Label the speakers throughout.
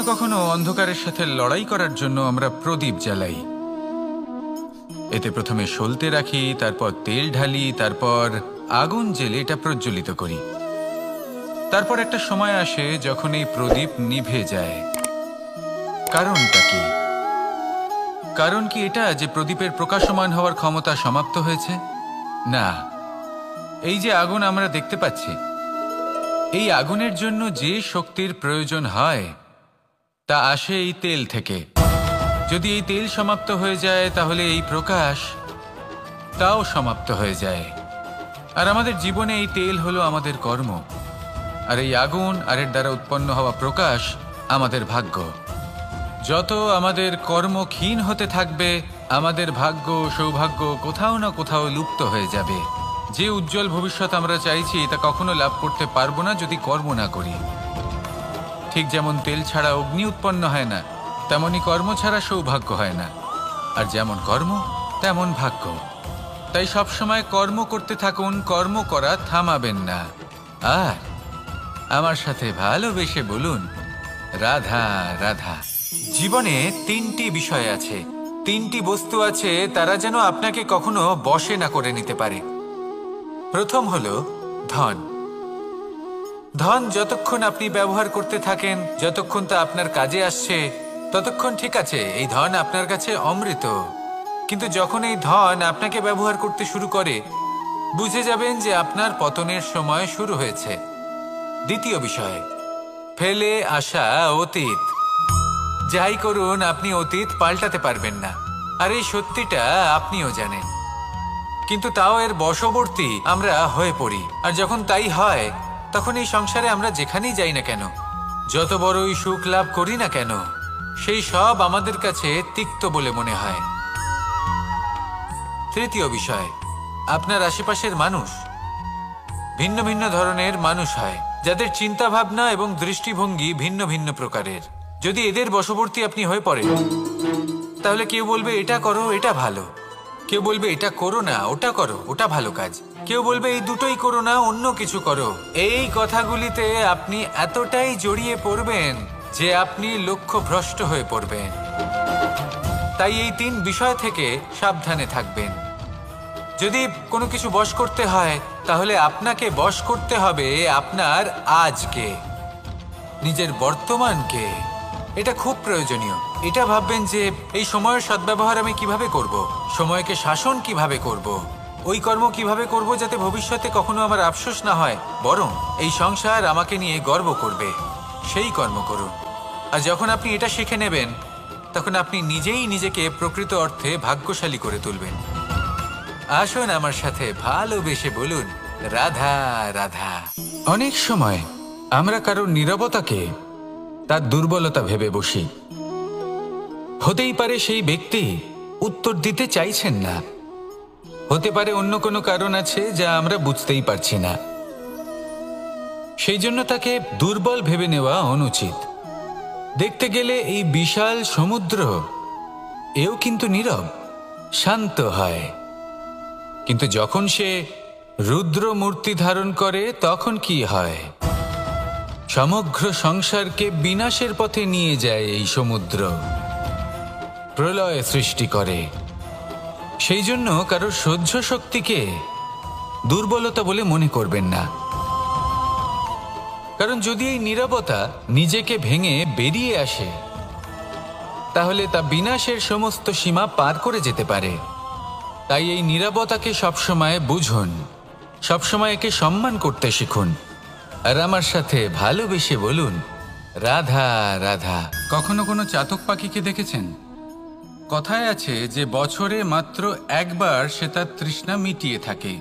Speaker 1: কখনো অন্ধকারের সাথে লড়াই করার জন্য আমরা প্রদীপ জ্বালাই। এতে প্রথমে সলতে রাখি, তারপর তেল ঢালি, তারপর আগুন জ্বেলে এটা প্রজ্বলিত করি। তারপর একটা সময় আসে যখন এই প্রদীপ নিভে যায়। কারণটা কি? কারণ কি এটা যে প্রদীপের প্রকাশমান হওয়ার ক্ষমতা সমাপ্ত হয়েছে? না, এই যে আগুন আমরা দেখতে পাচ্ছি, এই আগুনের জন্য যে শক্তির প্রয়োজন হয় তা আসে এই তেল থেকে। যদি এই তেল সমাপ্ত হয়ে যায় তাহলে এই প্রকাশ তাও সমাপ্ত হয়ে যায়। আর আমাদের জীবনে এই তেল হলো আমাদের কর্ম, আর এই আগুন আর এর দ্বারা উৎপন্ন হওয়া প্রকাশ আমাদের ভাগ্য। যত আমাদের কর্ম ক্ষীণ হতে থাকবে, আমাদের ভাগ্য সৌভাগ্য কোথাও না কোথাও লুপ্ত হয়ে যাবে। যে উজ্জ্বল ভবিষ্যৎ আমরা চাইছি তা কখনো লাভ করতে পারবো না যদি কর্ম না করি। ঠিক যেমন তেল ছাড়া অগ্নি উৎপন্ন হয় না, তেমনি কর্ম ছাড়া সৌভাগ্য হয় না। আর যেমন কর্ম তেমন ভাগ্য। তাই সবসময় কর্ম করতে থাকুন, কর্ম করা থামাবেন না। আর আমার সাথে ভালোবেসে বলুন, রাধা রাধা। জীবনে তিনটি বিষয় আছে, তিনটি বস্তু আছে, তারা যেন আপনাকে কখনো বশে না করে নিতে পারে। প্রথম হলো ধন। ধন যতক্ষণ আপনি ব্যবহার করতে থাকেন, যতক্ষণ তা আপনার কাজে আসছে, ততক্ষণ ঠিক আছে, এই ধন আপনার কাছে অমৃত। কিন্তু যখন এই ধন আপনাকে ব্যবহার করতে শুরু করে, বুঝে যাবেন যে আপনার পতনের সময় শুরু হয়েছে। দ্বিতীয় বিষয়, ফেলে আসা অতীত। যাই করুন, আপনি অতীত পাল্টাতে পারবেন না, আর এই সত্যিটা আপনিও জানেন। কিন্তু তাও এর বশবর্তী আমরা হয়ে পড়ি। আর যখন তাই হয়, তখন এই সংসারে আমরা যেখানেই যাই না কেন, যত বড়ই সুখ লাভ করি না কেন, সেই সব আমাদের কাছে তিক্ত বলে মনে হয়। তৃতীয় বিষয়, আপনার আশেপাশের মানুষ ভিন্ন ভিন্ন ধরনের মানুষ হয়, যাদের চিন্তা ভাবনা এবং দৃষ্টিভঙ্গি ভিন্ন ভিন্ন প্রকারের। যদি এদের বশবর্তী আপনি হয়ে পড়েন, তাহলে কেউ বলবে এটা করো, এটা ভালো। কেউ বলবে এটা করো না, ওটা করো, ওটা ভালো কাজ। কেউ বলবে এই দুটোই করো না, অন্য কিছু করো। এই কথাগুলিতে আপনি এতটাই জড়িয়ে পড়বেন যে আপনি লক্ষ্যভ্রষ্ট হয়ে পড়বেন। তাই এই তিন বিষয় থেকে সাবধানে থাকবেন। যদি কোনো কিছু বশ করতে হয়, তাহলে আপনাকে বশ করতে হবে আপনার আজকে, নিজের বর্তমানকে। এটা খুব প্রয়োজনীয়। এটা ভাববেন যে এই সময়ের সদ্ব্যবহার আমি কিভাবে করব, সময়কে শাসন কিভাবে করব, ওই কর্ম কিভাবে করব যাতে ভবিষ্যতে কখনো আমার আফসোস না হয়, বরং এই সংসার আমাকে নিয়ে গর্ব করবে, সেই কর্ম করুন। আর যখন আপনি এটা শিখে নেবেন, তখন আপনি নিজেই নিজেকে প্রকৃত অর্থে ভাগ্যশালী করে তুলবেন। আসুন আমার সাথে ভালোবেসে বলুন, রাধা রাধা। অনেক সময় আমরা কারোর নীরবতাকে তার দুর্বলতা ভেবে বসি। হতেই পারে সেই ব্যক্তি উত্তর দিতে চাইছেন না, হতে পারে অন্য কোনো কারণ আছে যা আমরা বুঝতেই পারছি না। সেই জন্য তাকে দুর্বল ভেবে নেওয়া অনুচিত। দেখতে গেলে এই বিশাল সমুদ্র এও কিন্তু নীরব, শান্ত হয়। কিন্তু যখন সে রুদ্র মূর্তি ধারণ করে, তখন কি হয়? সমগ্র সংসারকে বিনাশের পথে নিয়ে যায় এই সমুদ্র, প্রলয় সৃষ্টি করে। সেই জন্য কারোর সহ্য শক্তিকে দুর্বলতা বলে মনে করবেন না। কারণ যদি এই নীরবতা নিজেকে ভেঙে বেরিয়ে আসে, তাহলে তা বিনাশের সমস্ত সীমা পার করে যেতে পারে। তাই এই নীরবতাকে সবসময় বুঝুন, সবসময় একে সম্মান করতে শিখুন। আর আমার সাথে ভালোবেসে বলুন, রাধা রাধা। কখনো কোনো চাতক পাখিকে দেখেছেন? কথায় আছে যে বছরে মাত্র একবার সে তার তৃষ্ণা মিটিয়ে থাকে,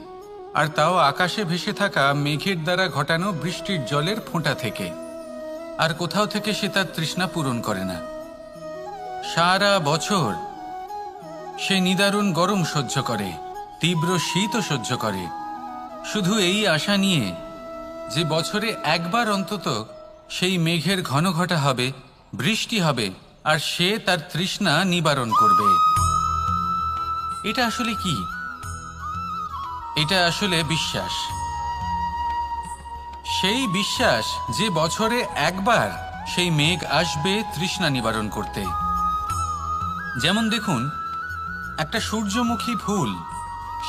Speaker 1: আর তাও আকাশে ভেসে থাকা মেঘের দ্বারা ঘটানো বৃষ্টির জলের ফোঁটা থেকে। আর কোথাও থেকে সে তার তৃষ্ণা পূরণ করে না। সারা বছর সে নিদারুণ গরম সহ্য করে, তীব্র শীতও সহ্য করে, শুধু এই আশা নিয়ে যে বছরে একবার অন্তত সেই মেঘের ঘন ঘটা হবে, বৃষ্টি হবে, আর সে তার তৃষ্ণা নিবারণ করবে। এটা আসলে কি? এটা আসলে বিশ্বাস। সেই বিশ্বাস যে বছরে একবার সেই মেঘ আসবে তৃষ্ণা নিবারণ করতে। যেমন দেখুন, একটা সূর্যমুখী ফুল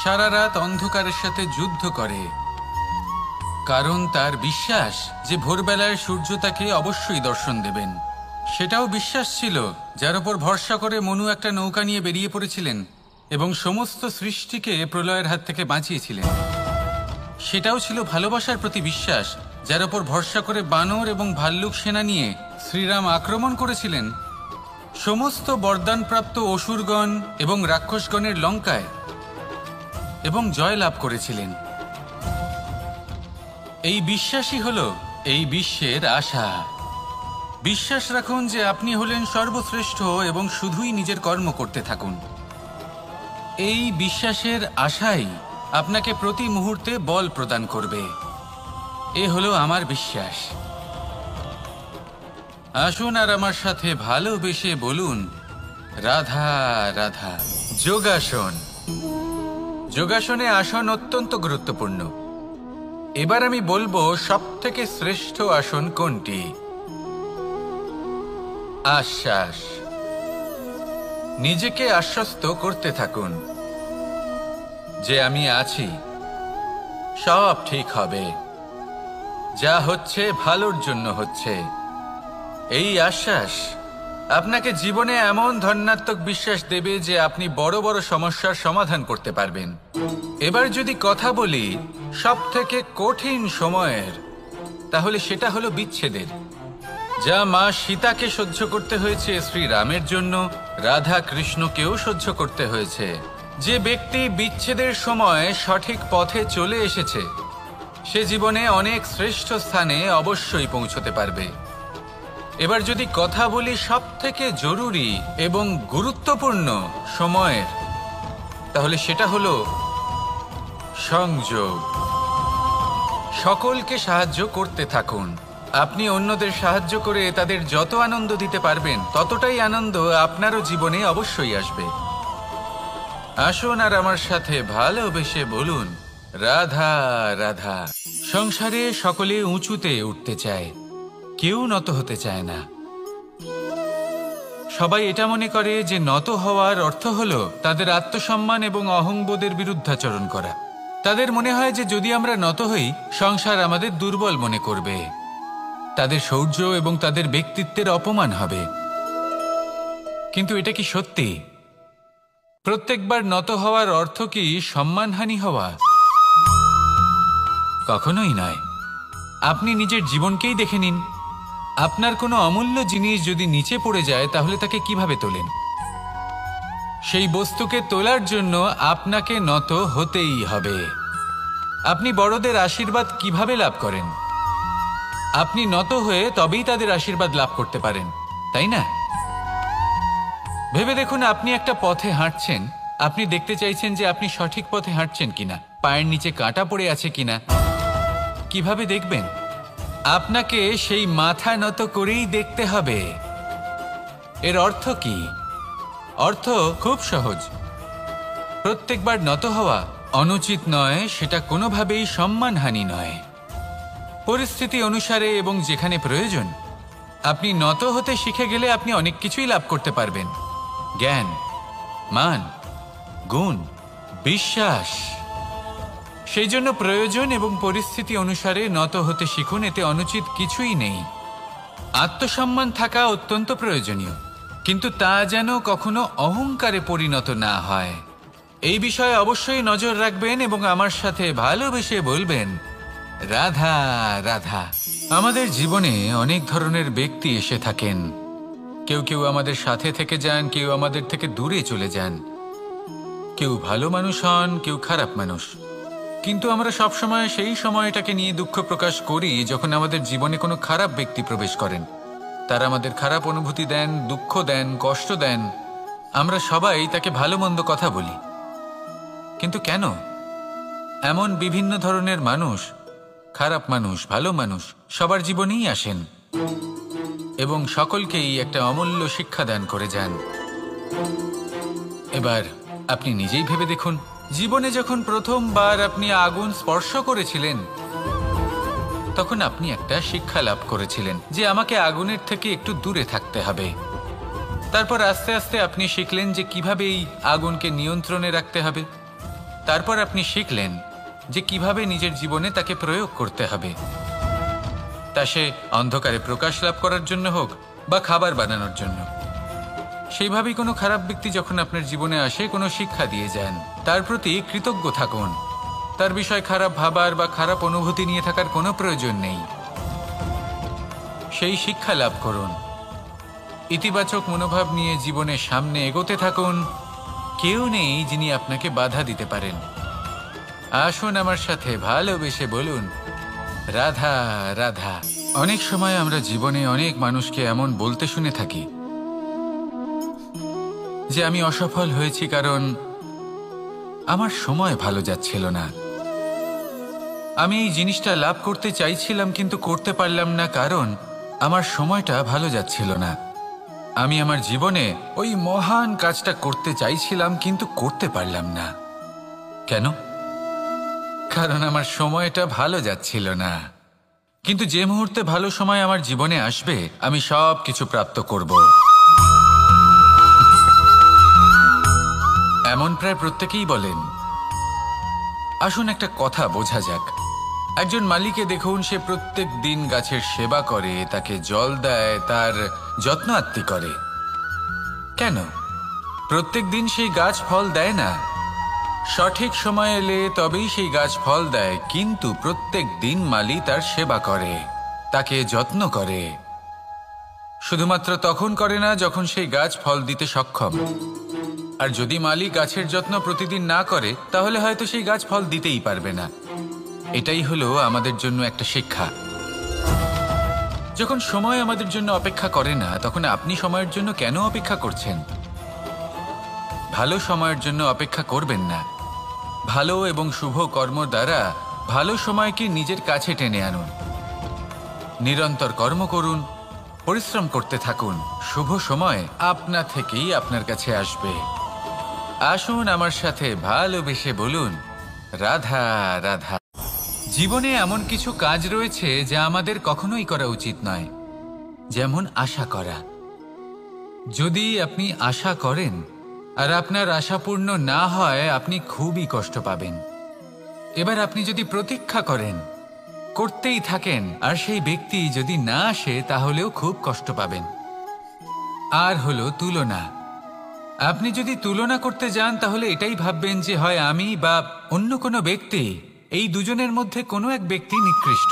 Speaker 1: সারা রাত অন্ধকারের সাথে যুদ্ধ করে, কারণ তার বিশ্বাস যে ভোরবেলায় সূর্য তাকে অবশ্যই দর্শন দেবেন। সেটাও বিশ্বাস ছিল যার উপর ভরসা করে মনু একটা নৌকা নিয়ে বেরিয়ে পড়েছিলেন এবং সমস্ত সৃষ্টিকে প্রলয়ের হাত থেকে বাঁচিয়েছিলেন। সেটাও ছিল ভালোবাসার প্রতি বিশ্বাস যার উপর ভরসা করে বানর এবং ভাল্লুক সেনা নিয়ে শ্রীরাম আক্রমণ করেছিলেন সমস্ত বরদানপ্রাপ্ত অসুরগণ এবং রাক্ষসগণের লঙ্কায় এবং জয় লাভ করেছিলেন। এই বিশ্বাসই হল এই বিশ্বের আশা। বিশ্বাস রাখুন যে আপনি হলেন সর্বশ্রেষ্ঠ এবং শুধুই নিজের কর্ম করতে থাকুন। এই বিশ্বাসের আশাই আপনাকে প্রতি মুহূর্তে বল প্রদান করবে। এ হলো আমার বিশ্বাস। আসুন আর আমার সাথে ভালোবেসে বলুন, রাধা রাধা। যোগাসন। যোগাসনে আসন অত্যন্ত গুরুত্বপূর্ণ। এবার আমি বলবো সবথেকে শ্রেষ্ঠ আসন কোনটি। আশ্বাস। নিজেকে আশ্বস্ত করতে থাকুন যে আমি আছি, সব ঠিক হবে, যা হচ্ছে ভালোর জন্য হচ্ছে। এই আশ্বাস আপনাকে জীবনে এমন ধন্যাত্মক বিশ্বাস দেবে যে আপনি বড় বড় সমস্যার সমাধান করতে পারবেন। এবার যদি কথা বলি সবথেকে কঠিন সময়ের, তাহলে সেটা হলো বিচ্ছেদের। যা মা সীতাকে সহ্য করতে হয়েছে শ্রীরামের জন্য, রাধা কৃষ্ণকেও সহ্য করতে হয়েছে। যে ব্যক্তি বিচ্ছেদের সময় সঠিক পথে চলে এসেছে সে জীবনে অনেক শ্রেষ্ঠ স্থানে অবশ্যই পৌঁছতে পারবে। এবার যদি কথা বলি সবথেকে জরুরি এবং গুরুত্বপূর্ণ সময়ের, তাহলে সেটা হলো সংযোগ। সকলকে সাহায্য করতে থাকুন। আপনি অন্যদের সাহায্য করে তাদের যত আনন্দ দিতে পারবেন ততটাই আনন্দ আপনারও জীবনে অবশ্যই আসবে। আসুন আর আমার সাথে ভালোবেসে বলুন, রাধা রাধা। সংসারে সকলে উঁচুতে উঠতে চায়, কেউ নত হতে চায় না। সবাই এটা মনে করে যে নত হওয়ার অর্থ হলো তাদের আত্মসম্মান এবং অহংবোধের বিরুদ্ধাচরণ করা। তাদের মনে হয় যে যদি আমরা নত হই সংসার আমাদের দুর্বল মনে করবে, তাদের শৌর্য এবং তাদের ব্যক্তিত্বের অপমান হবে। কিন্তু এটা কি সত্যি? প্রত্যেকবার নত হওয়ার অর্থ কি সম্মানহানি হওয়া? কখনোই নয়। আপনি নিজের জীবনকেই দেখে নিন। আপনার কোনো অমূল্য জিনিস যদি নিচে পড়ে যায় তাহলে তাকে কিভাবে তোলেন? সেই বস্তুকে তোলার জন্য আপনাকে নত হতেই হবে। আপনি বড়দের আশীর্বাদ কিভাবে লাভ করেন? আপনি নত হয়ে তবেই তাদের আশীর্বাদ লাভ করতে পারেন, তাই না? ভেবে দেখুন, আপনি একটা পথে হাঁটছেন, আপনি দেখতে চাইছেন যে আপনি সঠিক পথে হাঁটছেন কিনা, পায়ের নিচে কাঁটা পড়ে আছে কিনা। কিভাবে দেখবেন? আপনাকে সেই মাথা নত করেই দেখতে হবে। এর অর্থ কি? অর্থ খুব সহজ। প্রত্যেকবার নত হওয়া অনুচিত নয়, সেটা কোনোভাবেই সম্মানহানি নয়। পরিস্থিতি অনুসারে এবং যেখানে প্রয়োজন আপনি নত হতে শিখে গেলে আপনি অনেক কিছুই লাভ করতে পারবেন। জ্ঞান, মান, গুণ, বিশ্বাস। সেই জন্য প্রয়োজন এবং পরিস্থিতি অনুসারে নত হতে শিখুন, এতে অনুচিত কিছুই নেই। আত্মসম্মান থাকা অত্যন্ত প্রয়োজনীয়, কিন্তু তা যেন কখনো অহংকারে পরিণত না হয়। এই বিষয়ে অবশ্যই নজর রাখবেন এবং আমার সাথে ভালোবেসে বলবেন, রাধা রাধা। আমাদের জীবনে অনেক ধরনের ব্যক্তি এসে থাকেন। কেউ কেউ আমাদের সাথে থেকে যান, কেউ আমাদের থেকে দূরে চলে যান। কেউ ভালো মানুষ হন, কেউ খারাপ মানুষ। কিন্তু আমরা সবসময় সেই সময়টাকে নিয়ে দুঃখ প্রকাশ করি যখন আমাদের জীবনে কোনো খারাপ ব্যক্তি প্রবেশ করেন। তারা আমাদের খারাপ অনুভূতি দেন, দুঃখ দেন, কষ্ট দেন। আমরা সবাই তাকে ভালো মন্দ কথা বলি। কিন্তু কেন? এমন বিভিন্ন ধরনের মানুষ, খারাপ মানুষ, ভালো মানুষ সবার জীবনেই আসেন এবং সকলকেই একটা অমূল্য শিক্ষা দান করে যান। এবার আপনি নিজেই ভেবে দেখুন, জীবনে যখন প্রথমবার আপনি আগুন স্পর্শ করেছিলেন তখন আপনি একটা শিক্ষা লাভ করেছিলেন যে আমাকে আগুনের থেকে একটু দূরে থাকতে হবে। তারপর আস্তে আস্তে আপনি শিখলেন যে কিভাবে এই আগুনকে নিয়ন্ত্রণে রাখতে হবে। তারপর আপনি শিখলেন যে কিভাবে নিজের জীবনে তাকে প্রয়োগ করতে হবে, তা সে অন্ধকারে প্রকাশ লাভ করার জন্য হোক বা খাবার বানানোর জন্য। সেইভাবেই কোনো খারাপ ব্যক্তি যখন আপনার জীবনে আসে কোনো শিক্ষা দিয়ে যান, তার প্রতি কৃতজ্ঞ থাকুন। তার বিষয় খারাপ ভাবার বা খারাপ অনুভূতি নিয়ে থাকার কোনো প্রয়োজন নেই। সেই শিক্ষা লাভ করুন, ইতিবাচক মনোভাব নিয়ে জীবনের সামনে এগোতে থাকুন। কেউ নেই যিনি আপনাকে বাধা দিতে পারেন। আসুন আমার সাথে ভালোবেসে বলুন, রাধা রাধা। অনেক সময় আমরা জীবনে অনেক মানুষকে এমন বলতে শুনে থাকি যে আমি অসফল হয়েছি কারণ আমার সময় ভালো যাচ্ছিল না। আমি এই জিনিসটা লাভ করতে চাইছিলাম কিন্তু করতে পারলাম না কারণ আমার সময়টা ভালো যাচ্ছিল না। আমি আমার জীবনে ওই মহান কাজটা করতে চাইছিলাম কিন্তু করতে পারলাম না। কেন? কারণ আমার সময়টা ভালো যাচ্ছিল না। কিন্তু যে মুহূর্তে ভালো সময় আমার জীবনে আসবে আমি সব কিছু প্রাপ্ত করব। এমন প্রায় প্রত্যেকেই বলেন। আসুন একটা কথা বোঝা যাক। একজন মালিকে দেখুন, সে প্রত্যেক দিন গাছের সেবা করে, তাকে জল দেয়, তার যত্ন আত্তি করে। কেন? প্রত্যেক দিন সেই গাছ ফল দেয় না। সঠিক সময় এলে তবেই সেই গাছ ফল দেয়, কিন্তু প্রত্যেক দিন মালি তার সেবা করে, তাকে যত্ন করে। শুধুমাত্র তখন করে না যখন সেই গাছ ফল দিতে সক্ষম। আর যদি মালি গাছের যত্ন প্রতিদিন না করে তাহলে হয়তো সেই গাছ ফল দিতেই পারবে না। এটাই হলো আমাদের জন্য একটা শিক্ষা। যখন সময় আমাদের জন্য অপেক্ষা করে না তখন আপনি সময়ের জন্য কেন অপেক্ষা করছেন? ভালো সময়ের জন্য অপেক্ষা করবেন না। ভালো এবং শুভ কর্ম দ্বারা ভালো সময়কে নিজের কাছে টেনে আনুন। নিরন্তর কর্ম করুন, পরিশ্রম করতে থাকুন। শুভ সময় আপনা থেকেই আপনার কাছে আসবে। আসুন আমার সাথে ভালোবেসে বলুন, রাধা রাধা। জীবনে এমন কিছু কাজ রয়েছে যা আমাদের কখনোই করা উচিত নয়, যেমন আশা করা। যদি আপনি আশা করেন আর আপনার আশা পূর্ণ না হয় আপনি খুবই কষ্ট পাবেন। এবার আপনি যদি প্রতীক্ষা করেন, করতেই থাকেন, আর সেই ব্যক্তি যদি না আসে তাহলেও খুব কষ্ট পাবেন। আর হলো তুলনা। আপনি যদি তুলনা করতে যান তাহলে এটাই ভাববেন যে হয় আমি বা অন্য কোনো ব্যক্তি, এই দুজনের মধ্যে কোনো এক ব্যক্তি নিকৃষ্ট।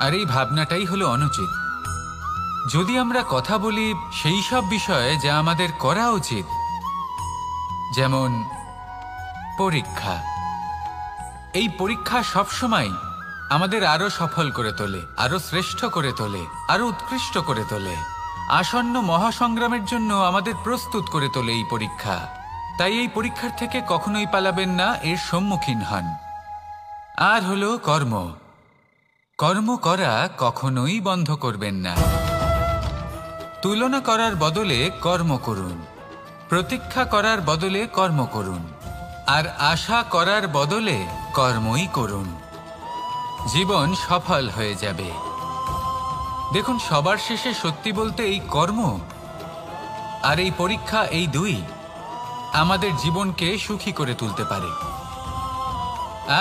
Speaker 1: আর এই ভাবনাটাই হলো অনুচিত। যদি আমরা কথা বলি সেই সব বিষয়ে যা আমাদের করা উচিত, যেমন পরীক্ষা। এই পরীক্ষা সবসময় আমাদের আরো সফল করে তোলে, আরো শ্রেষ্ঠ করে তোলে, আরো উৎকৃষ্ট করে তোলে। আসন্ন মহাসংগ্রামের জন্য আমাদের প্রস্তুত করে তোলে এই পরীক্ষা। তাই এই পরীক্ষার থেকে কখনোই পালাবেন না, এর সম্মুখীন হন। আর হলো কর্ম। কর্ম করা কখনোই বন্ধ করবেন না। তুলনা করার বদলে কর্ম করুন, প্রতীক্ষা করার বদলে কর্ম করুন, আর আশা করার বদলে কর্মই করুন। জীবন সফল হয়ে যাবে। দেখুন, সবার শেষে সত্যি বলতে এই কর্ম আর এই পরীক্ষা, এই দুই আমাদের জীবনকে সুখী করে তুলতে পারে।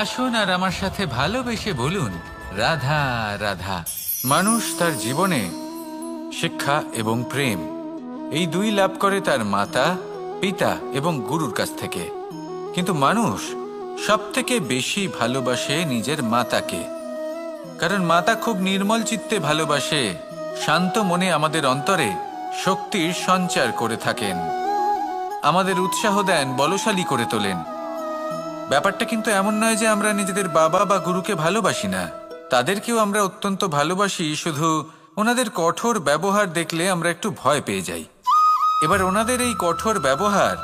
Speaker 1: আসুন আর আমার সাথে ভালোবেসে বলুন, রাধা রাধা। মানুষ তার জীবনে শিক্ষা এবং প্রেম এই দুই লাভ করে তার মাতা, পিতা এবং গুরুর কাছ থেকে। কিন্তু মানুষ সবথেকে বেশি ভালোবাসে নিজের মাতাকে, কারণ মাতা খুব নির্মল চিত্তে ভালোবাসে, শান্ত মনে আমাদের অন্তরে শক্তির সঞ্চার করে থাকেন, আমাদের উৎসাহ দেন, বলশালী করে তোলেন। ব্যাপারটা কিন্তু এমন নয় যে আমরা নিজেদের বাবা বা গুরুকে ভালোবাসি না, তাদেরকেও আমরা অত্যন্ত ভালোবাসি। শুধু ওনাদের কঠোর ব্যবহার দেখলে আমরা একটু ভয় পেয়ে যাই। এবার ওনাদের এই কঠোর ব্যবহার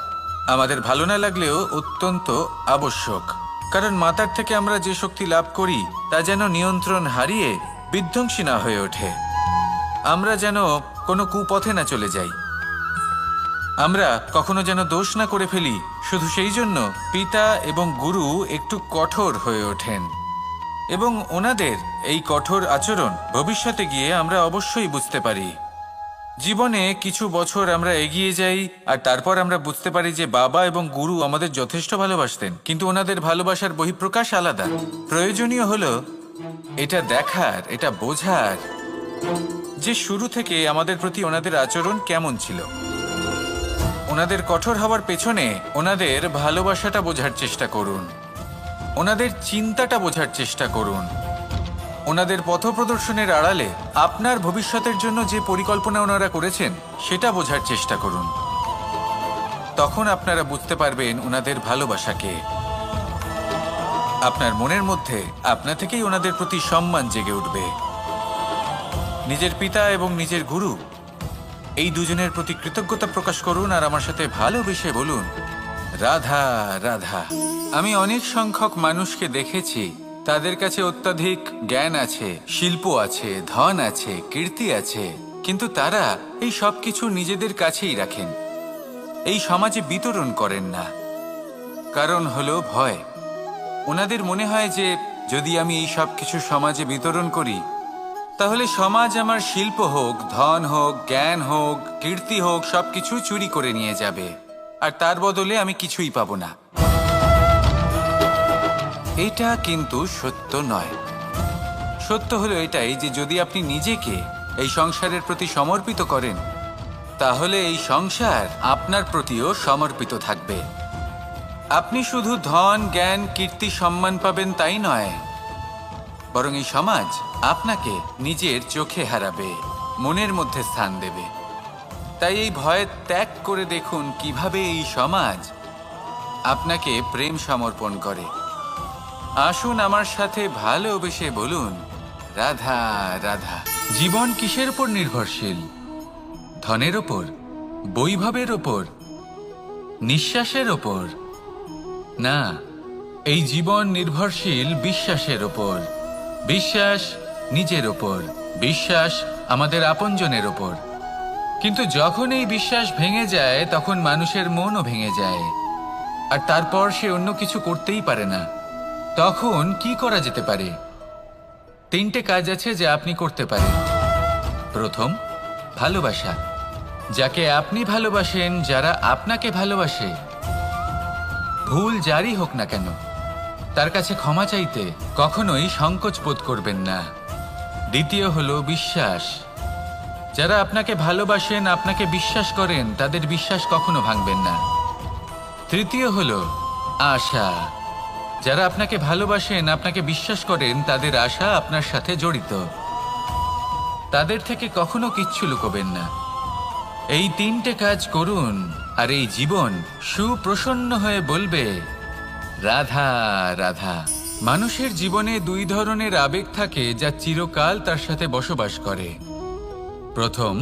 Speaker 1: আমাদের ভালো না লাগলেও অত্যন্ত আবশ্যক, কারণ মাতার থেকে আমরা যে শক্তি লাভ করি তা যেন নিয়ন্ত্রণ হারিয়ে বিধ্বংসী না হয়ে ওঠে। আমরা যেন কোনো কুপথে না চলে যাই, আমরা কখনো যেন দোষ না করে ফেলি। শুধু সেই জন্য পিতা এবং গুরু একটু কঠোর হয়ে ওঠেন এবং ওনাদের এই কঠোর আচরণ ভবিষ্যতে গিয়ে আমরা অবশ্যই বুঝতে পারি। জীবনে কিছু বছর আমরা এগিয়ে যাই আর তারপর আমরা বুঝতে পারি যে বাবা এবং গুরু আমাদের যথেষ্ট ভালোবাসতেন, কিন্তু ওনাদের ভালোবাসার বহিঃপ্রকাশ আলাদা। প্রয়োজনীয় হলো এটা দেখার, এটা বোঝার যে শুরু থেকে আমাদের প্রতি ওনাদের আচরণ কেমন ছিল। ওনাদের কঠোর হওয়ার পেছনে ওনাদের ভালোবাসাটা বোঝার চেষ্টা করুন, ওনাদের চিন্তাটা বোঝার চেষ্টা করুন, ওনাদের পথপ্রদর্শনের আড়ালে আপনার ভবিষ্যতের জন্য যে পরিকল্পনা ওনারা করেছেন সেটা বোঝার চেষ্টা করুন। তখন আপনারা বুঝতে পারবেন ওনাদের ভালোবাসাকে। আপনার মনের মধ্যে আপনা থেকেই ওনাদের প্রতি সম্মান জেগে উঠবে। নিজের পিতা এবং নিজের গুরু এই দুজনের প্রতি কৃতজ্ঞতা প্রকাশ করুন আর আমার সাথে ভালোবেসে বলুন, রাধা রাধা। আমি অনেক সংখ্যক মানুষকে দেখেছি, তাদের কাছে অত্যাধিক জ্ঞান আছে, শিল্প আছে, ধন আছে, কীর্তি আছে, কিন্তু তারা এই সব কিছু নিজেদের কাছেই রাখেন, এই সমাজে বিতরণ করেন না। কারণ হলো ভয়। ওনাদের মনে হয় যে যদি আমি এই সব কিছু সমাজে বিতরণ করি তাহলে সমাজ আমার শিল্প হোক, ধন হোক, জ্ঞান হোক, কীর্তি হোক, সবকিছু চুরি করে নিয়ে যাবে আর তার বদলে আমি কিছুই পাবো না। এটা কিন্তু সত্য নয়। সত্য হলো এটাই যে যদি আপনি নিজেকে এই সংসারের প্রতি সমর্পিত করেন তাহলে এই সংসার আপনার প্রতিও সমর্পিত থাকবে। আপনি শুধু ধন, জ্ঞান, কীর্তি, সম্মান পাবেন তাই নয়, বরং এই সমাজ আপনাকে নিজের চোখে হারাবে, মনের মধ্যে স্থান দেবে। তাই এই ভয় ত্যাগ করে দেখুন কিভাবে এই সমাজ আপনাকে প্রেম সমর্পণ করে। আসুন আমার সাথে ভালোবেসে বলুন, রাধা রাধা। জীবন কিসের উপর নির্ভরশীল? ধনের ওপর, বৈভবের ওপর, নিঃশ্বাসের ওপর? না, এই জীবন নির্ভরশীল বিশ্বাসের ওপর। বিশ্বাস নিজের ওপর, বিশ্বাস আমাদের আপনজনের ওপর। কিন্তু যখন এই বিশ্বাস ভেঙে যায় তখন মানুষের মনও ভেঙে যায় আর তারপর সে অন্য কিছু করতেই পারে না। তখন কি করা যেতে পারে? 3টে কাজ আছে যা আপনি করতে পারেন। প্রথম, ভালোবাসা। যাকে আপনি ভালোবাসেন, যারা আপনাকে ভালোবাসে, ভুল যারই হোক না কেন, তার কাছে ক্ষমা চাইতে কখনোই সংকোচ বোধ করবেন না। দ্বিতীয় হলো বিশ্বাস। যারা আপনাকে ভালোবাসেন, আপনাকে বিশ্বাস করেন, তাদের বিশ্বাস কখনো ভাঙবেন না। তৃতীয় হলো আশা। যারা আপনাকে ভালোবাসেন, আপনাকে বিশ্বাস করেন, তাদের আশা আপনার সাথে জড়িত। তাদের থেকে কখনো কিচ্ছু লুকোবেন না। এই 3টে কাজ করুন আর এই জীবন সুপ্রসন্ন হয়ে বলবে, রাধা রাধা। মানুষের জীবনে 2 ধরনের আবেগ থাকে যা চিরকাল তার সাথে বসবাস করে। প্রথম,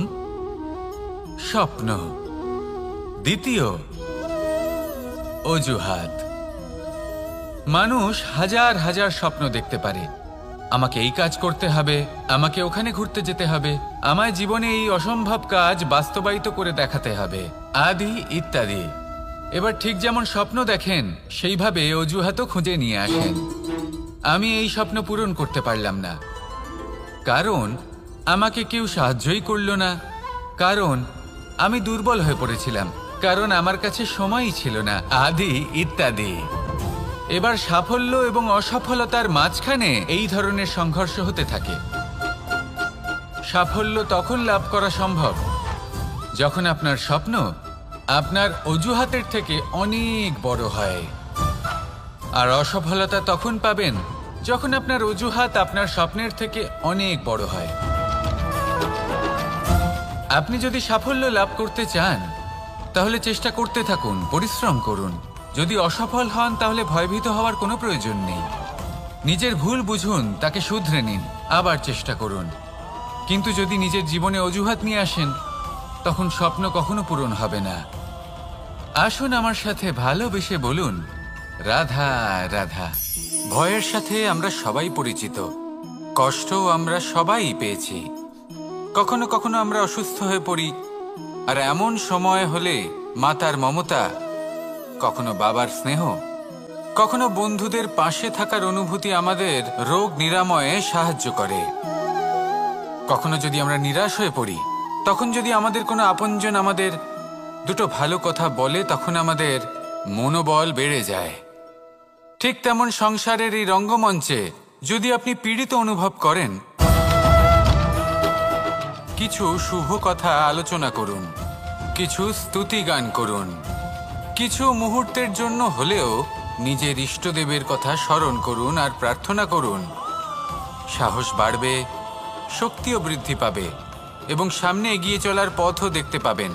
Speaker 1: স্বপ্ন। দ্বিতীয়, অজুহাত। মানুষ হাজার হাজার স্বপ্ন দেখতে পারে। আমাকে এই কাজ করতে হবে, আমাকে ওখানে ঘুরতে যেতে হবে, আমায় জীবনে এই অসম্ভব কাজ বাস্তবায়িত করে দেখাতে হবে, আদি ইত্যাদি। এবার ঠিক যেমন স্বপ্ন দেখেন সেইভাবে অজুহাতও খুঁজে নিয়ে আসেন। আমি এই স্বপ্ন পূরণ করতে পারলাম না, কারণ আমাকে কেউ সাহায্যই করলো না, কারণ আমি দুর্বল হয়ে পড়েছিলাম, কারণ আমার কাছে সময়ই ছিল না, আদি ইত্যাদি। এবার সাফল্য এবং অসফলতার মাঝখানে এই ধরনের সংঘর্ষ হতে থাকে। সাফল্য তখন লাভ করা সম্ভব যখন আপনার স্বপ্ন আপনার অজুহাতের থেকে অনেক বড় হয়, আর অসফলতা তখন পাবেন যখন আপনার অজুহাত আপনার স্বপ্নের থেকে অনেক বড় হয়। আপনি যদি সাফল্য লাভ করতে চান তাহলে চেষ্টা করতে থাকুন, পরিশ্রম করুন। যদি অসফল হন তাহলে ভয়ভীত হওয়ার কোনো প্রয়োজন নেই। নিজের ভুল বুঝুন, তাকে শুধরে নিন, আবার চেষ্টা করুন। কিন্তু যদি নিজের জীবনে অজুহাত নিয়ে আসেন তখন স্বপ্ন কখনো পূরণ হবে না। আসুন আমার সাথে ভালোবেসে বলুন, রাধা রাধা। ভয়ের সাথে আমরা সবাই পরিচিত, কষ্টও আমরা সবাই পেয়েছি। কখনো কখনো আমরা অসুস্থ হয়ে পড়ি, আর এমন সময় হলে মাতার মমতা, কখনো বাবার স্নেহ, কখনো বন্ধুদের পাশে থাকার অনুভূতি আমাদের রোগ নিরাময়ে সাহায্য করে। কখনো যদি আমরা নিরাশ হয়ে পড়ি, তখন যদি আমাদের কোনো আপনজন আমাদের দুটো ভালো কথা বলে, তখন আমাদের মনোবল বেড়ে যায়। ঠিক তেমন সংসারের এই রঙ্গমঞ্চে যদি আপনি পীড়িত অনুভব করেন, কিছু শুভ কথা আলোচনা করুন, কিছু স্তুতি গান করুন, কিছু মুহূর্তের জন্য হলেও নিজের ইষ্টদেবের কথা স্মরণ করুন আর প্রার্থনা করুন। সাহস বাড়বে, শক্তিও বৃদ্ধি পাবে এবং সামনে এগিয়ে চলার পথও দেখতে পাবেন।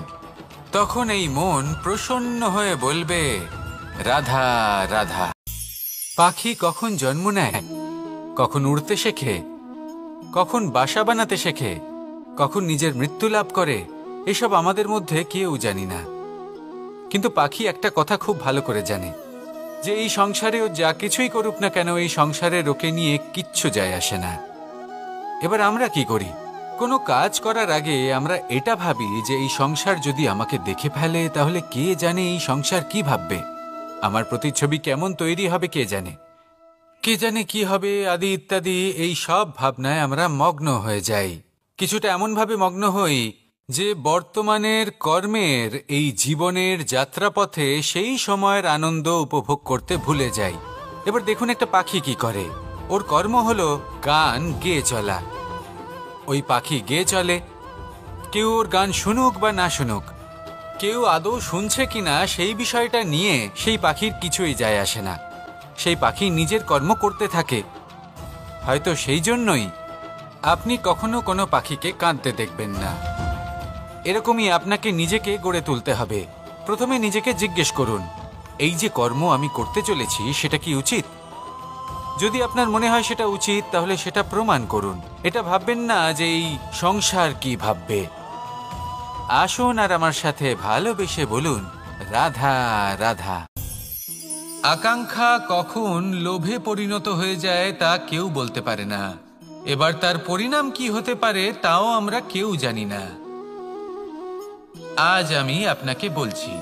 Speaker 1: তখন এই মন প্রসন্ন হয়ে বলবে, রাধা রাধা। পাখি কখন জন্ম নেয়, কখন উড়তে শেখে, কখন বাসা বানাতে শেখে, কখন নিজের মৃত্যু লাভ করে, এসব আমাদের মধ্যে কেউ জানি না। কিন্তু পাখি একটা কথা খুব ভালো করে জানে, যে এই সংসারেও যা কিছুই করুক না কেন, এই সংসারের ওকে নিয়ে কিচ্ছু যায় আসে না। এবার আমরা কি করি? কোনো কাজ করার আগে আমরা এটা ভাবি যে এই সংসার যদি আমাকে দেখে ফেলে, তাহলে কে জানে এই সংসার কি ভাববে, আমার প্রতিচ্ছবি কেমন তৈরি হবে কে জানে, কে জানে কি হবে আদি ইত্যাদি। এই সব ভাবনায় আমরা মগ্ন হয়ে যাই। কিছুটা এমনভাবে মগ্ন হই যে বর্তমানের কর্মের এই জীবনের যাত্রাপথে সেই সময়ের আনন্দ উপভোগ করতে ভুলে যাই। এবার দেখুন একটা পাখি কি করে, ওর কর্ম হলো গান গেয়ে চলা। ওই পাখি গেয়ে চলে, কেউ ওর গান শুনুক বা না শুনুক, কেউ আদৌ শুনছে কিনা সেই বিষয়টা নিয়ে সেই পাখির কিছুই যায় আসে না। সেই পাখি নিজের কর্ম করতে থাকে। হয়তো সেই জন্যই আপনি কখনো কোনো পাখিকে কাঁদতে দেখবেন না। এরকমই আপনাকে নিজেকে গড়ে তুলতে হবে। প্রথমে নিজেকে জিজ্ঞেস করুন, এই যে কর্ম আমি করতে চলেছি সেটা কি উচিত? যদি আপনার মনে হয় সেটা উচিত, তাহলে সেটা প্রমাণ করুন। এটা ভাববেন না যে এই সংসার কি ভাববে। আসুন আর আমার সাথে ভালোবেসে বলুন, রাধা রাধা। আকাঙ্ক্ষা কখন লোভে পরিণত হয়ে যায় তা কেউ বলতে পারে না। এবার তার পরিণাম কি হতে পারে তাও আমরা কেউ জানি না। আজ আমি আপনাকে বলছি,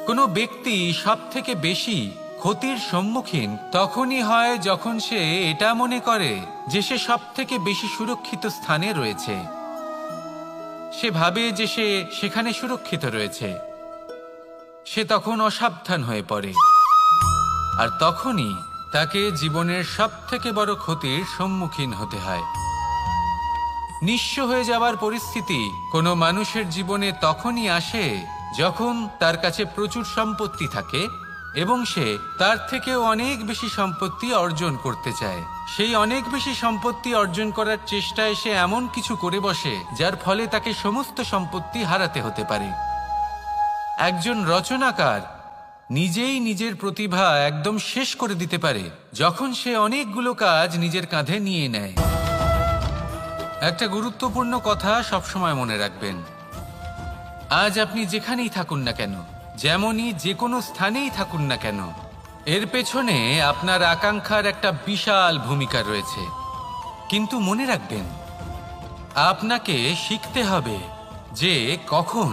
Speaker 1: কোনো ব্যক্তি সবথেকে বেশি ক্ষতির সম্মুখীন তখনই হয় যখন সে এটা মনে করে যে সে সবথেকে বেশি সুরক্ষিত স্থানে রয়েছে। সে ভাবে যে সে সেখানে সুরক্ষিত রয়েছে। সে তখন অসাবধান হয়ে পড়ে, আর তখনই তাকে জীবনের সবথেকে বড় ক্ষতির সম্মুখীন হতে হয়। নিঃস্ব হয়ে যাওয়ার পরিস্থিতি কোনো মানুষের জীবনে তখনই আসে যখন তার কাছে প্রচুর সম্পত্তি থাকে এবং সে তার থেকেও অনেক বেশি সম্পত্তি অর্জন করতে চায়। সেই অনেক বেশি সম্পত্তি অর্জন করার চেষ্টায় সে এমন কিছু করে বসে যার ফলে তাকে সমস্ত সম্পত্তি হারাতে হতে পারে। একজন রচনাকার নিজেই নিজের প্রতিভা একদম শেষ করে দিতে পারে যখন সে অনেকগুলো কাজ নিজের কাঁধে নিয়ে নেয়। একটা গুরুত্বপূর্ণ কথা সবসময় মনে রাখবেন, আজ আপনি যেখানেই থাকুন না কেন, যেমনই যে কোনো স্থানেই থাকুন না কেন, এর পেছনে আপনার আকাঙ্ক্ষার একটা বিশাল ভূমিকা রয়েছে। কিন্তু মনে রাখবেন, আপনাকে শিখতে হবে যে কখন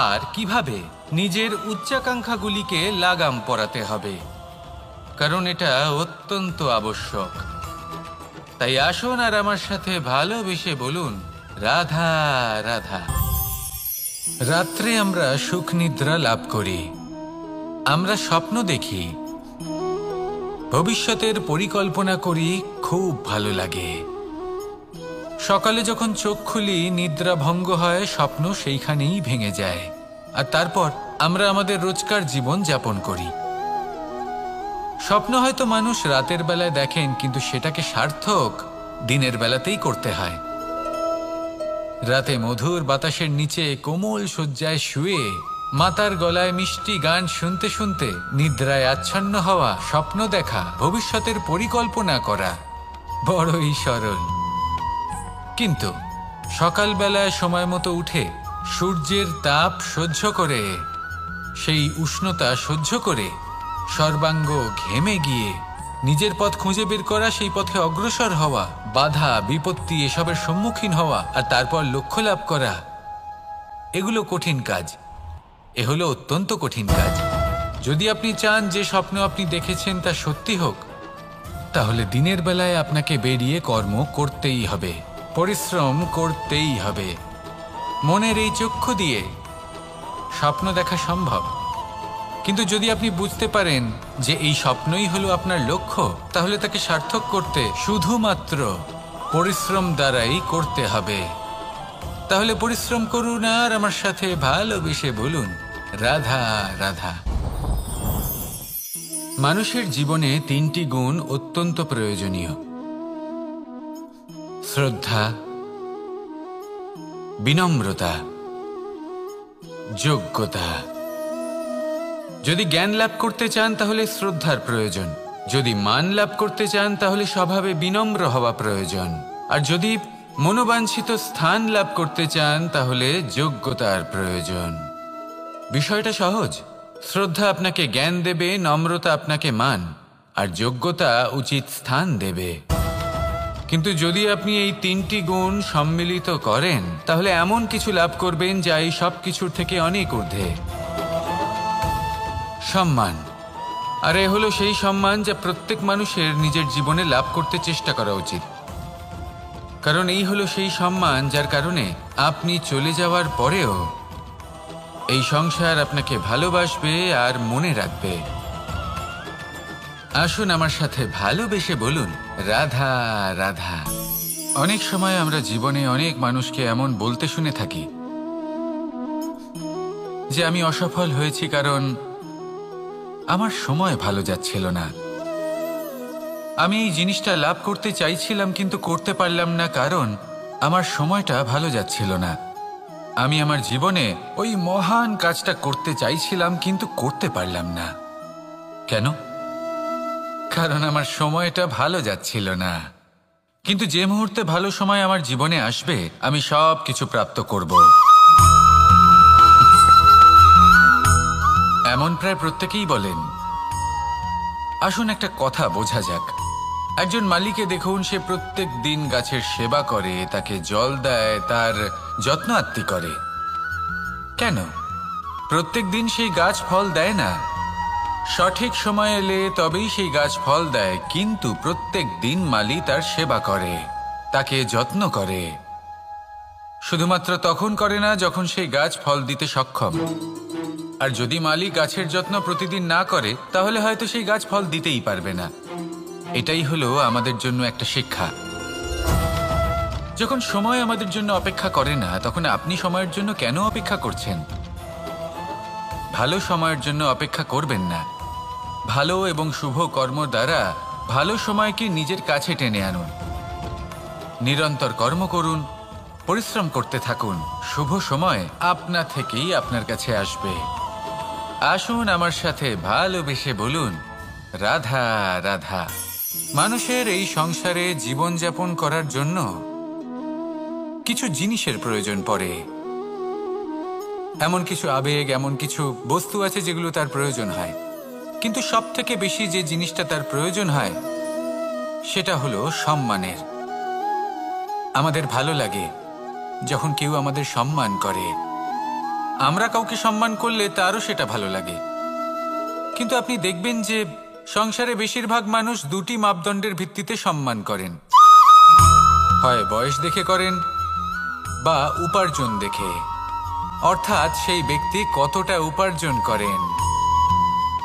Speaker 1: আর কিভাবে নিজের উচ্চাকাঙ্ক্ষাগুলিকে লাগাম পরাতে হবে, কারণ এটা অত্যন্ত আবশ্যক। তাই আসুন আর আমার সাথে ভালোবেসে বলুন, রাধা রাধা। রাত্রে আমরা সুখ নিদ্রা লাভ করি, আমরা স্বপ্ন দেখি, ভবিষ্যতের পরিকল্পনা করি, খুব ভালো লাগে। সকালে যখন চোখ খুলি, নিদ্রা ভঙ্গ হয়, স্বপ্ন সেইখানেই ভেঙে যায়, আর তারপর আমরা আমাদের রোজকার জীবন যাপন করি। স্বপ্ন হয়তো মানুষ রাতের বেলায় দেখেন, কিন্তু সেটাকে সার্থক দিনের বেলাতেই করতে হয়। রাতে মধুর বাতাসের নিচে কোমল শয্যায় শুয়ে মাতার গলায় মিষ্টি গান শুনতে শুনতে নিদ্রায় আচ্ছন্ন হওয়া, স্বপ্ন দেখা, ভবিষ্যতের পরিকল্পনা করা বড়ই সরল। কিন্তু সকালবেলায় সময় মতো উঠে সূর্যের তাপ সহ্য করে, সেই উষ্ণতা সহ্য করে সর্বাঙ্গ ঘেমে গিয়ে নিজের পথ খুঁজে বের করা, সেই পথে অগ্রসর হওয়া, বাধা বিপত্তি এসবের সম্মুখীন হওয়া, আর তারপর লক্ষ্য লাভ করা, এগুলো কঠিন কাজ। এ হলো অত্যন্ত কঠিন কাজ। যদি আপনি চান যে স্বপ্ন আপনি দেখেছেন তা সত্যি হোক, তাহলে দিনের বেলায় আপনাকে বেরিয়ে কর্ম করতেই হবে, পরিশ্রম করতেই হবে। মনের এই চক্ষু দিয়ে স্বপ্ন দেখা সম্ভব, কিন্তু যদি আপনি বুঝতে পারেন যে এই স্বপ্নই হলো আপনার লক্ষ্য, তাহলে তাকে সার্থক করতে শুধুমাত্র পরিশ্রম দ্বারাই করতে হবে। তাহলে পরিশ্রম করুন আর আমার সাথে ভালোবেসে বলুন, রাধা রাধা। মানুষের জীবনে 3টি গুণ অত্যন্ত প্রয়োজনীয়: শ্রদ্ধা, বিনম্রতা, যোগ্যতা। যদি জ্ঞান লাভ করতে চান তাহলে শ্রদ্ধার প্রয়োজন, যদি মান লাভ করতে চান তাহলে স্বভাবে বিনম্র হওয়া প্রয়োজন, আর যদি মনোবাঞ্ছিত স্থান লাভ করতে চান তাহলে যোগ্যতার প্রয়োজন। বিষয়টা সহজ। শ্রদ্ধা আপনাকে জ্ঞান দেবে, নম্রতা আপনাকে মান, আর যোগ্যতা উচিত স্থান দেবে। কিন্তু যদি আপনি এই 3টি গুণ সম্মিলিত করেন তাহলে এমন কিছু লাভ করবেন যা এই সব কিছুর থেকে অনেক ঊর্ধ্বে। সম্মান। আর এ হলো সেই সম্মান যা প্রত্যেক মানুষের নিজের জীবনে লাভ করতে চেষ্টা করা উচিত, কারণ এই হলো সেই সম্মান যার কারণে আপনি চলে যাওয়ার পরেও এই সংসার আপনাকে ভালোবাসবে আর মনে রাখবে। আসুন আমার সাথে ভালোবেসে বলুন, রাধা রাধা। অনেক সময় আমরা জীবনে অনেক মানুষকে এমন বলতে শুনে থাকি যে আমি অসফল হয়েছি কারণ আমার সময় ভালো যাচ্ছিল না, আমি এই জিনিসটা লাভ করতে চাইছিলাম কিন্তু করতে পারলাম না কারণ আমার সময়টা ভালো যাচ্ছিল না, আমি আমার জীবনে ওই মহান কাজটা করতে চাইছিলাম কিন্তু করতে পারলাম না। কেন? কারণ আমার সময়টা ভালো যাচ্ছিল না। কিন্তু যে মুহূর্তে ভালো সময় আমার জীবনে আসবে আমি সব কিছু প্রাপ্ত করব। এমন প্রায় প্রত্যেকেই বলেন। আসুন একটা কথা বোঝা যাক। একজন মালিকে দেখুন, সে প্রত্যেক দিন গাছের সেবা করে, তাকে জল দেয়, তার যত্ন আত্তি করে। কেন? প্রত্যেক দিন সেই গাছ ফল দেয় না, সঠিক সময় এলে তবেই সেই গাছ ফল দেয়, কিন্তু প্রত্যেক দিন মালি তার সেবা করে, তাকে যত্ন করে। শুধুমাত্র তখন করে না যখন সেই গাছ ফল দিতে সক্ষম। আর যদি মালি গাছের যত্ন প্রতিদিন না করে তাহলে হয়তো সেই গাছ ফল দিতেই পারবে না। এটাই হলো আমাদের জন্য একটা শিক্ষা। যখন সময় আমাদের জন্য অপেক্ষা করে না তখন আপনি সময়ের জন্য কেন অপেক্ষা করছেন? ভালো সময়ের জন্য অপেক্ষা করবেন না। ভালো এবং শুভ কর্ম দ্বারা ভালো সময়কে নিজের কাছে টেনে আনুন। নিরন্তর কর্ম করুন, পরিশ্রম করতে থাকুন, শুভ সময় আপনা থেকেই আপনার কাছে আসবে। আসুন আমার সাথে ভালোবেসে বলুন, রাধা রাধা। মানুষের এই সংসারে জীবনযাপন করার জন্য কিছু জিনিসের প্রয়োজন পড়ে। এমন কিছু আবেগ, এমন কিছু বস্তু আছে যেগুলো তার প্রয়োজন হয়, কিন্তু সব থেকে বেশি যে জিনিসটা তার প্রয়োজন হয় সেটা হলো সম্মানের। আমাদের ভালো লাগে যখন কেউ আমাদের সম্মান করে। আমরা কাউকে সম্মান করলে তারও সেটা ভালো লাগে। কিন্তু আপনি দেখবেন যে সংসারে বেশিরভাগ মানুষ 2টি মাপদণ্ডের ভিত্তিতে সম্মান করেন। হয় বয়স দেখে করেন বা উপার্জন দেখে, অর্থাৎ সেই ব্যক্তি কতটা উপার্জন করেন।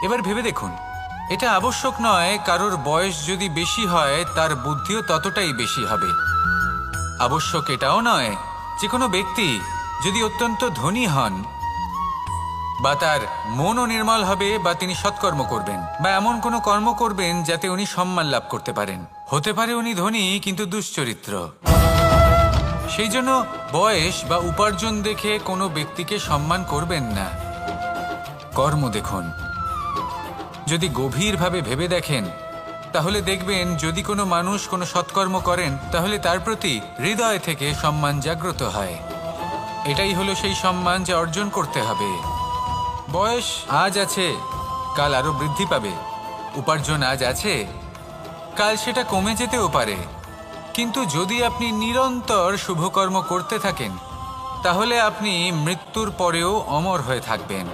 Speaker 1: এবার ভেবে দেখুন, এটা আবশ্যক নয় কারোর বয়স যদি বেশি হয় তার বুদ্ধিও ততটাই বেশি হবে। আবশ্যক এটাও নয় যে কোনো ব্যক্তি যদি অত্যন্ত ধনী হন বা তার মনও নির্মল হবে বা তিনি সৎকর্ম করবেন বা এমন কোনো কর্ম করবেন যাতে উনি সম্মান লাভ করতে পারেন। হতে পারে উনি ধনী কিন্তু দুশ্চরিত্র। সেই জন্য বয়স বা উপার্জন দেখে কোনো ব্যক্তিকে সম্মান করবেন না। কর্ম দেখুন। যদি গভীরভাবে ভেবে দেখেন তাহলে দেখবেন যদি কোনো মানুষ কোনো সৎকর্ম করেন তাহলে তার প্রতি হৃদয় থেকে সম্মান জাগ্রত হয়। এটাই হলো সেই সম্মান যা অর্জন করতে হবে। বয়স আজ আছে, কাল আরো বৃদ্ধি পাবে। উপার্জন আজ আছে, কাল সেটা কমে যেতেও পারে। কিন্তু যদি আপনি নিরন্তর শুভকর্ম করতে থাকেন তাহলে আপনি মৃত্যুর পরেও অমর হয়ে থাকবেন।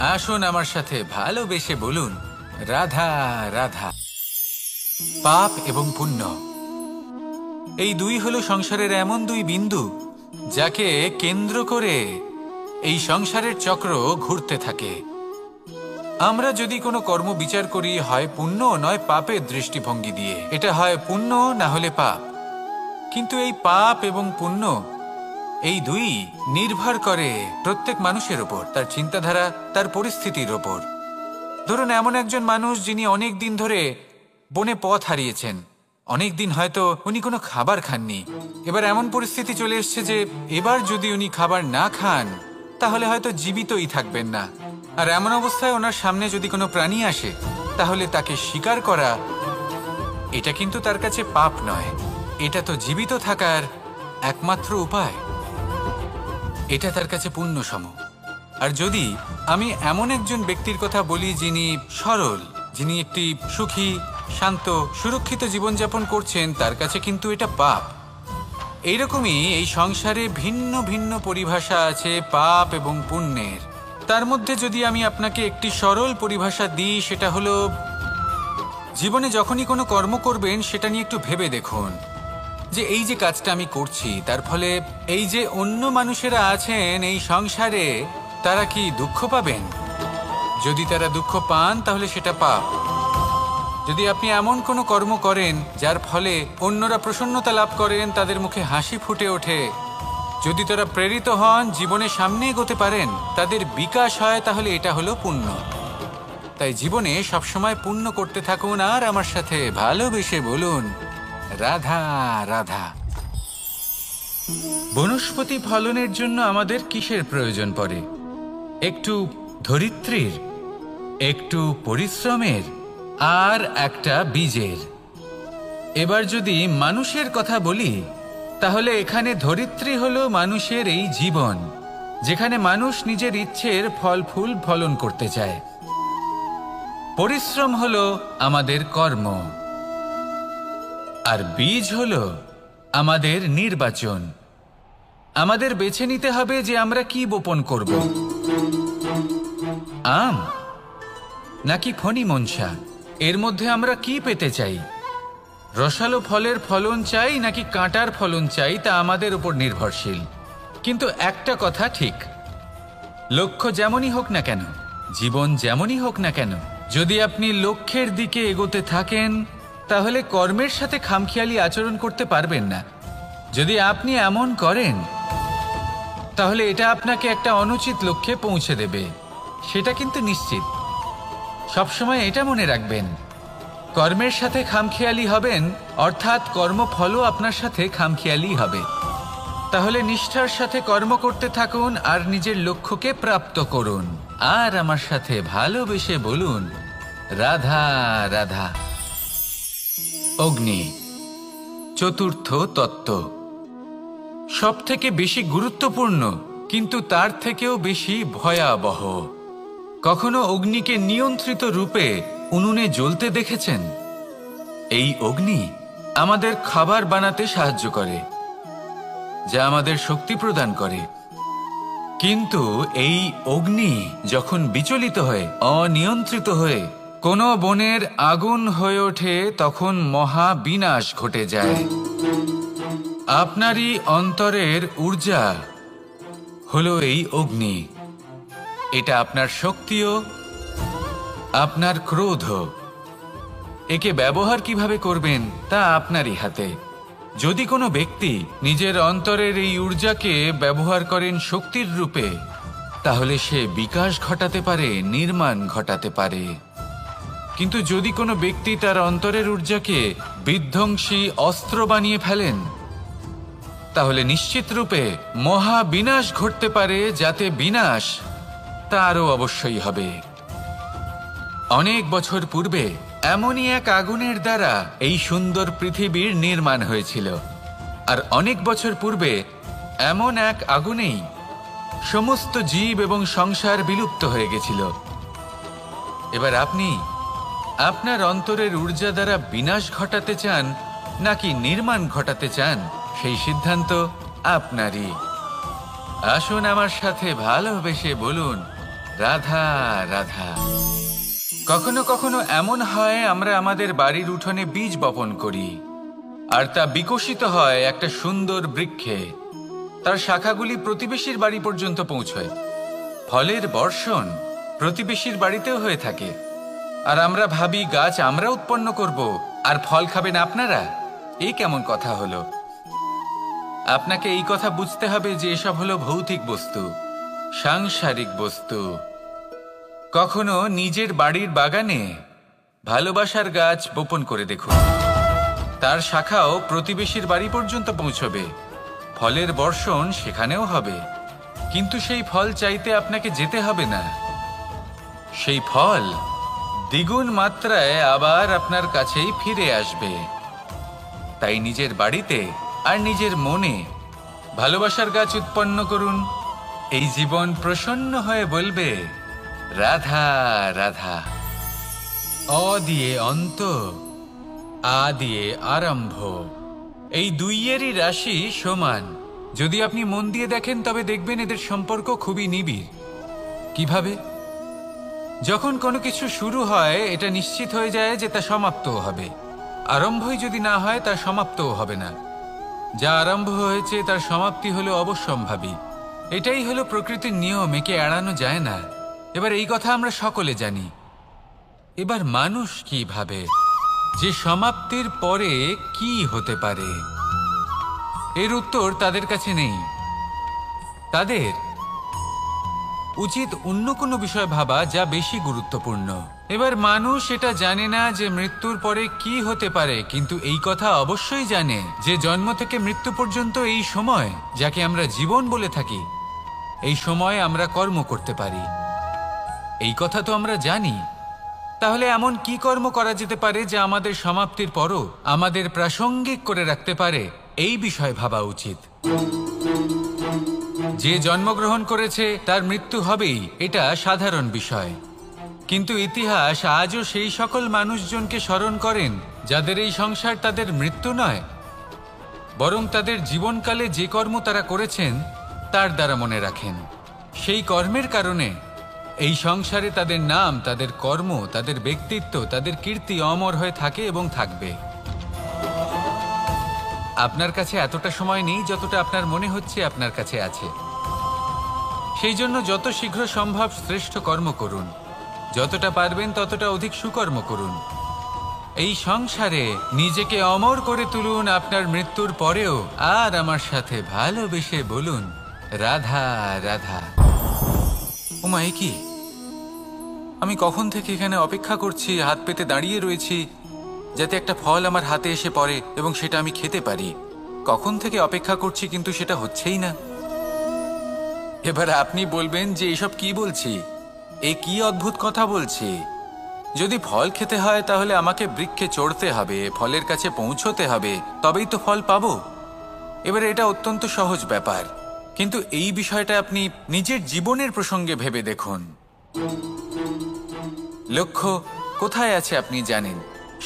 Speaker 1: আসুন আমার সাথে ভালোবেসে বলুন, রাধা রাধা। পাপ এবং পুণ্য, এই দুই হলো সংসারের এমন দুই বিন্দু যাকে কেন্দ্র করে এই সংসারের চক্র ঘুরতে থাকে। আমরা যদি কোনো কর্ম বিচার করি, হয় পুণ্য নয় পাপের দৃষ্টিভঙ্গি দিয়ে, এটা হয় পুণ্য না হলে পাপ। কিন্তু এই পাপ এবং পুণ্য এই দুই নির্ভর করে প্রত্যেক মানুষের ওপর, তার চিন্তাধারা, তার পরিস্থিতির ওপর। ধরুন এমন একজন মানুষ যিনি অনেক দিন ধরে বনে পথ হারিয়েছেন, অনেক দিন হয়তো উনি কোনো খাবার খাননি। এবার এমন পরিস্থিতি চলে এসছে যে এবার যদি উনি খাবার না খান তাহলে হয়তো জীবিতই থাকবেন না। আর এমন অবস্থায় ওনার সামনে যদি কোনো প্রাণী আসে তাহলে তাকে শিকার করা, এটা কিন্তু তার কাছে পাপ নয়, এটা তো জীবিত থাকার একমাত্র উপায়। এটা তার কাছে পুণ্যসম। আর যদি আমি এমন একজন ব্যক্তির কথা বলি যিনি সরল, যিনি একটি সুখী, শান্ত, সুরক্ষিত জীবনযাপন করছেন, তার কাছে কিন্তু এটা পাপ। এইরকমই এই সংসারে ভিন্ন ভিন্ন পরিভাষা আছে পাপ এবং পুণ্যের। তার মধ্যে যদি আমি আপনাকে একটি সরল পরিভাষা দিই, সেটা হলো, জীবনে যখনই কোনো কর্ম করবেন সেটা নিয়ে একটু ভেবে দেখুন যে এই যে কাজটা আমি করছি তার ফলে এই যে অন্য মানুষেরা আছেন এই সংসারে, তারা কি দুঃখ পাবেন? যদি তারা দুঃখ পান তাহলে সেটা পাপ। যদি আপনি এমন কোনো কর্ম করেন যার ফলে অন্যরা প্রসন্নতা লাভ করেন, তাদের মুখে হাসি ফুটে ওঠে, যদি তারা প্রেরিত হন, জীবনে সামনে এগোতে পারেন, তাদের বিকাশ হয়, তাহলে এটা হলো পুণ্য। তাই জীবনে সবসময় পুণ্য করতে থাকুন আর আমার সাথে ভালোবেসে বলুন, রাধা রাধা। বনস্পতি ফলনের জন্য আমাদের কিসের প্রয়োজন পড়ে? একটু ধরিত্রীর, একটু পরিশ্রমের, আর একটা বীজের। এবার যদি মানুষের কথা বলি তাহলে এখানে ধরিত্রী হলো মানুষের এই জীবন, যেখানে মানুষ নিজের ইচ্ছের ফল ফুল ফলন করতে চায়। পরিশ্রম হলো আমাদের কর্ম, আর বীজ হলো আমাদের নির্বাচন। আমাদের বেছে নিতে হবে যে আমরা কি বপন করব, আম নাকি ফণি মনসা। এর মধ্যে আমরা কি পেতে চাই? রসালো ফলের ফলন চাই নাকি কাঁটার ফলন চাই, তা আমাদের উপর নির্ভরশীল। কিন্তু একটা কথা ঠিক, লক্ষ্য যেমনই হোক না কেন, জীবন যেমনই হোক না কেন, যদি আপনি লক্ষ্যের দিকে এগোতে থাকেন তাহলে কর্মের সাথে খামখেয়ালি আচরণ করতে পারবেন না। যদি আপনি এমন করেন তাহলে এটা আপনাকে একটা অনুচিত লক্ষ্যে পৌঁছে দেবে, সেটা কিন্তু নিশ্চিত। সবসময় এটা মনে রাখবেন, কর্মের সাথে খামখেয়ালি হবেন অর্থাৎ কর্মফলও আপনার সাথে খামখেয়ালি হবে। তাহলে নিষ্ঠার সাথে কর্ম করতে থাকুন আর নিজের লক্ষ্যকে প্রাপ্ত করুন। আর আমার সাথে ভালোবেসে বলুন, রাধা রাধা। অগ্নি চতুর্থ তত্ত্ব, সব থেকে বেশি গুরুত্বপূর্ণ কিন্তু তার থেকেও বেশি ভয়াবহ। কখনো অগ্নিকে নিয়ন্ত্রিত রূপে উনুনে জ্বলতে দেখেছেন? এই অগ্নি আমাদের খাবার বানাতে সাহায্য করে, যা আমাদের শক্তি প্রদান করে। কিন্তু এই অগ্নি যখন বিচলিত হয়ে, অনিয়ন্ত্রিত হয়ে কোনো বনের আগুন হয়ে ওঠে, তখন মহা বিনাশ ঘটে যায়। আপনারই অন্তরের ঊর্জা হলো এই অগ্নি। এটা আপনার শক্তিও, আপনার ক্রোধও। একে ব্যবহার কিভাবে করবেন তা আপনারই হাতে। যদি কোনো ব্যক্তি নিজের অন্তরের এই ঊর্জাকে ব্যবহার করেন শক্তির রূপে, তাহলে সে বিকাশ ঘটাতে পারে, নির্মাণ ঘটাতে পারে। কিন্তু যদি কোনো ব্যক্তি তার অন্তরের ঊর্জাকে বিধ্বংসী অস্ত্র বানিয়ে ফেলেন, তাহলে নিশ্চিত রূপে মহা বিনাশ ঘটতে পারে, যাতে বিনাশ তারও অবশ্যই হবে। অনেক বছর পূর্বে এমনই এক আগুনের দ্বারা এই সুন্দর পৃথিবীর নির্মাণ হয়েছিল। আর অনেক বছর পূর্বে এমন এক আগুনেই সমস্ত জীব এবং সংসার বিলুপ্ত হয়ে গেছিল। এবার আপনি আপনার অন্তরের ঊর্জা দ্বারা বিনাশ ঘটাতে চান নাকি নির্মাণ ঘটাতে চান, সেই সিদ্ধান্ত আপনারই। আসুন আমার সাথে ভালোবেসে বলুন, রাধা রাধা। কখনো কখনো এমন হয় আমরা আমাদের বাড়ির উঠোনে বীজ বপন করি, আর তা বিকশিত হয় একটা সুন্দর বৃক্ষে। তার শাখাগুলি প্রতিবেশীর বাড়ি পর্যন্ত পৌঁছয়। ফলের বর্ষণ প্রতিবেশীর বাড়িতেও হয়ে থাকে, আর আমরা ভাবি গাছ আমরা উৎপন্ন করব আর ফল খাবেন আপনারা। এই কেমন কথা হলো? আপনাকে এই কথা বুঝতে হবে যে এসব হলো ভৌতিক বস্তু, সাংসারিক বস্তু। কখনো নিজের বাড়ির বাগানে ভালোবাসার গাছ বপন করে দেখুন। তার শাখাও প্রতিবেশীর বাড়ি পর্যন্ত পৌঁছবে, ফলের বর্ষণ সেখানেও হবে। কিন্তু সেই ফল চাইতে আপনাকে যেতে হবে না, সেই ফল দ্বিগুণ মাত্রায় আবার আপনার কাছেই ফিরে আসবে। তাই নিজের বাড়িতে আর নিজের মনে ভালোবাসার গাছ উৎপন্ন করুন। এই জীবন প্রসন্ন হয়ে বলবে রাধা রাধা। অ দিয়ে অন্ত, আ দিয়ে আরম্ভ, এই দুইয়েরই রাশি সমান। যদি আপনি মন দিয়ে দেখেন তবে দেখবেন এদের সম্পর্ক খুবই নিবিড়। কিভাবে? যখন কোনো কিছু শুরু হয় এটা নিশ্চিত হয়ে যায় যে তা সমাপ্তও হবে। আরম্ভই যদি না হয় তার সমাপ্তও হবে না। যা আরম্ভ হয়েছে তার সমাপ্তি হলো অবশ্যম্ভাবী। এটাই হলো প্রকৃতির নিয়ম, একে এড়ানো যায় না। এবার এই কথা আমরা সকলে জানি। এবার মানুষ কি ভাবে যে সমাপ্তির পরে কি হতে পারে, এর উত্তর তাদের কাছে নেই। তাদের উচিত অন্য কোনো বিষয় ভাবা যা বেশি গুরুত্বপূর্ণ। এবার মানুষ এটা জানে না যে মৃত্যুর পরে কি হতে পারে, কিন্তু এই কথা অবশ্যই জানে যে জন্ম থেকে মৃত্যু পর্যন্ত এই সময়, যাকে আমরা জীবন বলে থাকি, এই সময় আমরা কর্ম করতে পারি। এই কথা তো আমরা জানি। তাহলে এমন কি কর্ম করা যেতে পারে যা আমাদের সমাপ্তির পরও আমাদের প্রাসঙ্গিক করে রাখতে পারে, এই বিষয় ভাবা উচিত। যে জন্মগ্রহণ করেছে তার মৃত্যু হবেই, এটা সাধারণ বিষয়। কিন্তু ইতিহাস আজও সেই সকল মানুষজনকে স্মরণ করেন যাদের এই সংসার তাদের মৃত্যু নয়, বরং তাদের জীবনকালে যে কর্ম তারা করেছেন তার দ্বারা মনে রাখেন। সেই কর্মের কারণে এই সংসারে তাদের নাম, তাদের কর্ম, তাদের ব্যক্তিত্ব, তাদের কীর্তি অমর হয়ে থাকে এবং থাকবে। আপনার কাছে এতটা সময় নেই যতটা আপনার মনে হচ্ছে আপনার কাছে আছে। সেই জন্য যত শীঘ্র সম্ভব শ্রেষ্ঠ কর্ম করুন, যতটা পারবেন ততটা অধিক সুকর্ম করুন। এই সংসারে নিজেকে অমর করে তুলুন আপনার মৃত্যুর পরেও, আর আমার সাথে ভালোবেসে বলুন রাধা রাধা। ওমা, এ কি? আমি কখন থেকে এখানে অপেক্ষা করছি, হাত পেতে দাঁড়িয়ে রয়েছি যাতে একটা ফল আমার হাতে এসে পড়ে এবং সেটা আমি খেতে পারি। কখন থেকে অপেক্ষা করছি, কিন্তু সেটা হচ্ছেই না। এবার আপনি বলবেন যে এসব কি বলছি, এ কি অদ্ভুত কথা বলছি। যদি ফল খেতে হয় তাহলে আমাকে বৃক্ষে চড়তে হবে, ফলের কাছে পৌঁছতে হবে, তবেই তো ফল পাবো। এবার এটা অত্যন্ত সহজ ব্যাপার, কিন্তু এই বিষয়টা আপনি নিজের জীবনের প্রসঙ্গে ভেবে দেখুন। লক্ষ্য কোথায় আছে আপনি জানেন,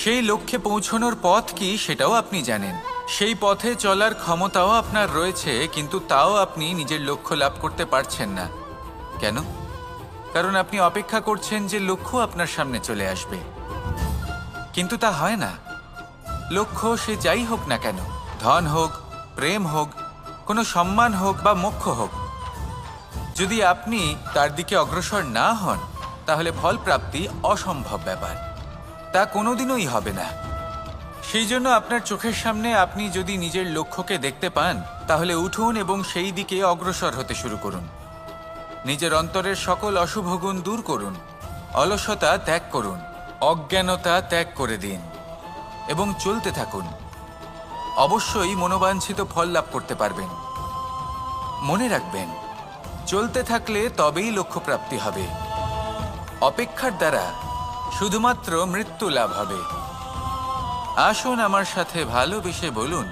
Speaker 1: সেই লক্ষ্যে পৌঁছানোর পথ কি সেটাও আপনি জানেন, সেই পথে চলার ক্ষমতাও আপনার রয়েছে, কিন্তু তাও আপনি নিজের লক্ষ্য লাভ করতে পারছেন না। কেন? কারণ আপনি অপেক্ষা করছেন যে লক্ষ্য আপনার সামনে চলে আসবে, কিন্তু তা হয় না। লক্ষ্য সে যাই হোক না কেন, ধন হোক, প্রেম হোক, কোনো সম্মান হোক বা মোক্ষ হোক, যদি আপনি তার দিকে অগ্রসর না হন তাহলে ফল প্রাপ্তি অসম্ভব ব্যাপার, তা কোনোদিনই হবে না। সেই জন্য আপনার চোখের সামনে আপনি যদি নিজের লক্ষ্যকে দেখতে পান তাহলে উঠুন এবং সেই দিকে অগ্রসর হতে শুরু করুন। নিজের অন্তরের সকল অশুভ গুণ দূর করুন, অলসতা ত্যাগ করুন, অজ্ঞানতা ত্যাগ করে দিন এবং চলতে থাকুন। অবশ্যই মনোবাঞ্ছিত ফল লাভ করতে পারবেন। মনে রাখবেন, চলতে থাকলে তবেই লক্ষ্য প্রাপ্তি হবে। অপেক্ষার দ্বারা শুধুমাত্র মৃত্যু লাভ হবে। আসুন আমার সাথে ভালোবেসে বলুন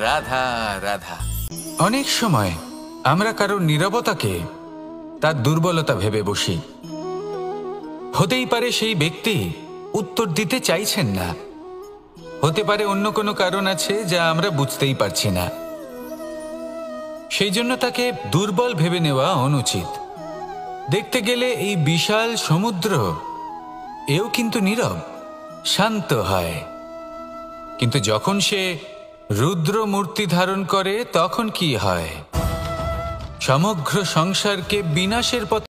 Speaker 1: রাধা রাধা। অনেক সময় আমরা কারোর নীরবতাকে তার দুর্বলতা ভেবে বসি। হতেই পারে সেই ব্যক্তি উত্তর দিতে চাইছেন না, হতে পারে অন্য কোনো কারণ আছে যা আমরা বুঝতেই পারছি না। সেই জন্য তাকে দুর্বল ভেবে নেওয়া অনুচিত। দেখতে গেলে এই বিশাল সমুদ্র এও কিন্তু নীরব, শান্ত হয়। কিন্তু যখন সে রুদ্র মূর্তি ধারণ করে তখন কি হয়? সমগ্র সংসারকে বিনাশের পথে